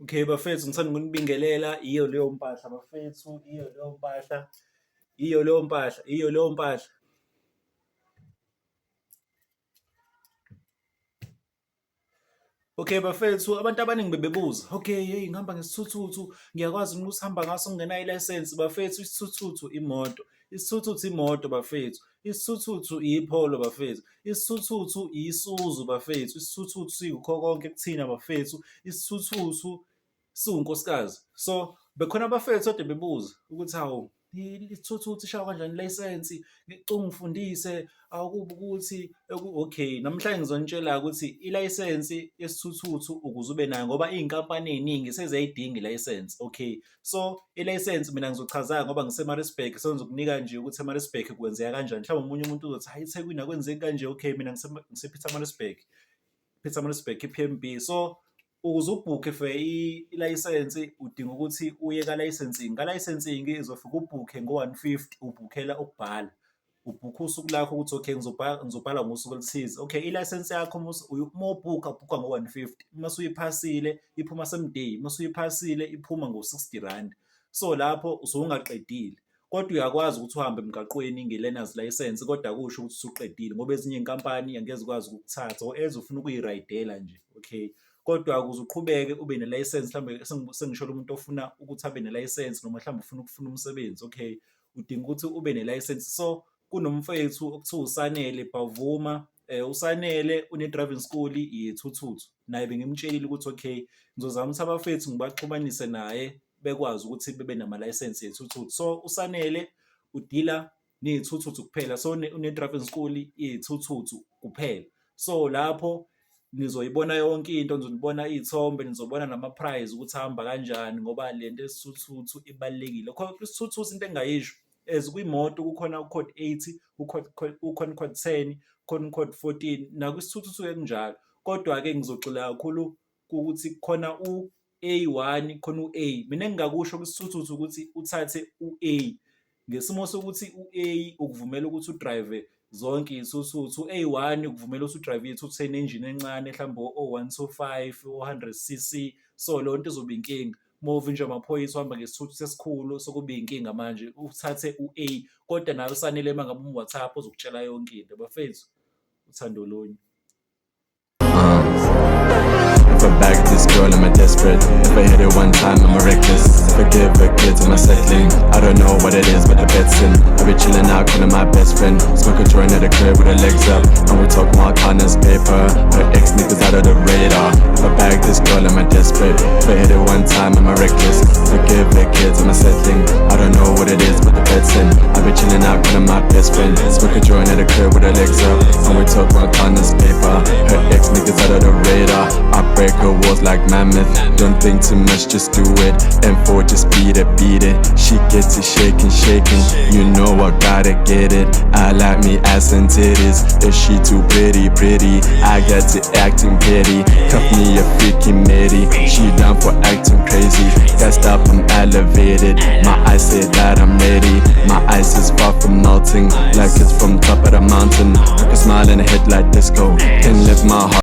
Okay bafethu, ngithanda ukunibingelela. Iyo leyo mpahla bafethu, iyo leyo mpahla, iyo leyo mpahla, iyo leyo mpahla. Okay bafethu, abantu abaningi bebebuza, okay, hey, ngihamba ngesithuthuthu, ngiyakwazi yini ukuthi hamba ngaso ngingenayo ilayisensi? Bafethu, isithuthuthu imoto, isithuthuthu imoto bafethu, isithuthuthu ipholo bafethu, isithuthuthu isuzu bafethu, isithuthuthu siyikho konke kuthina bafethu, isithuthuthu siwunkosikazi. So bekhona abafethu kade bebuza ukuthi, hawu, isithuthuthu ishawa kanjani ilayisensi? Ngicela ungifundise, awukube ukuthi okay, namhlanje ngizonitshela ukuthi ilayisensi yesithuthuthu ukuze ube nayo, ngoba iy'nkampani ey'ningi seziyayidinga ilayisensi. Okay, so ilayisensi mina ngizochaza ngoba ngise-Maritzburg, so ngizokunika nje ukuthi e-Maritzburg kwenzeka kanjani. Mhlawumbe omunye umuntu uzothi, hayi, eThekwini akwenzeki kanje. Okay, mina ngise-Pietermaritzburg, Pietermaritzburg i-PMB. So ukuze ubhukhe for ilayisensi udinga ukuthi uye ka-licensing. Ka-licensing izofika ubhukhe ngo-150, ubhukhela ukubhala, ubhukha usuku lakho ukuthi okay, ngizobhala ngosuku oluthize. Okay, ilayisensi yakho uma ubhukha ngo-150, uma usuyiphasile iphuma same day, uma usuyiphasile iphuma ngo-60 rand. So lapho usungaqedile, kodwa uyakwazi ukuthi uhambe emgaqweni nge-learners license, kodwa akusho ukuthi usuqedile, ngoba ezinye iy'nkampani angeke zikwazi ukukuthatha or eze ufuna ukuyirayidela nje. Okay, kodwa ukuze uqhubeke ube nelayisensi, mhlawumbe sengisholo umuntu ofuna ukuthi abe nelayisensi, noma mhlawumbe ufuna umsebenzi. Okay, udinga ukuthi ube nelayisensi. So kunomfethu okuthiwa uSanele Bavuma. uSanele une-driving school yethuthuthu, naye bengimtshelile ukuthi okay, ngizozama ukuthi abafethu ngibaxhumanise naye bekwazi ukuthi bebe namalayisensi yethuthuthu. So uSanele udila ney'thuthuthu kuphela, so une-driving school yethuthuthu kuphela. So lapho nizoyibona yonke into, nizobona iy'thombe, nizobona nama-prize ukuthi ahamba kanjani, ngoba le nto yesithuthuthu ibalulekile. Isithuthuthu into engayisho as kwimoto kukhona u-code 80, ukhona u-code 10, khona u-code 14, nakwisithuthuthu-ke kunjalo. Kodwa-ke ngizogxila kakhulu ukuthi khona u-A1, khona u-A. Mina engingakusho kwisithuthuthu ukuthi uthathe u-A, ngesimo sokuthi u-A ukuvumela ukuthi udrayive zonke iy'thuthuthu. U-A1 ukuvumela ukuthi udrayive iy'thuthu ey'ne-engine encane, mhlawumbe o-125, o-100cc. So leyo nto izoba inkinga. Uma uvinjwa amaphoyisa uhamba ngesithuthu sesikhulu, sokuba inkinga manje uthathe u-A. Kodwa nawe uSanele uma ngabe WhatsApp uzokutshela yonke into. Bafethu, uthando olunye. If I bag this girl, I'm a desperate. If I hit it one time, I'm a reckless. If I give her kids, I'm a settling. I don't know what it is, but the bet's in. I be chilling out, calling my best friend. Smoke a joint at the crib with her legs up, and we talk more kindness paper. Her ex niggas out of the radar. If I bag this girl, I'm a desperate. If I hit it one time, I'm a reckless. If I give her kids, I'm a settling. I don't know what it is, but the bet's in. I be chilling out, calling my best friend. Smoke a joint at the crib with her legs up, and we talk more kindness paper. Her ex niggas out of the radar. I break her walls like mammoth. Don't think too much, just do it. M4, just beat it, beat it. She gets it shaking, shaking. You know I gotta get it. I like me ass and titties. If she too pretty, pretty, I get to acting petty. Cuff me a freaking matey. She down for acting crazy. Gassed up, I'm elevated. My eyes say that I'm ready. My ice is far from melting, like it's from top of the mountain. I can smile in a head like disco. Can lift my heart.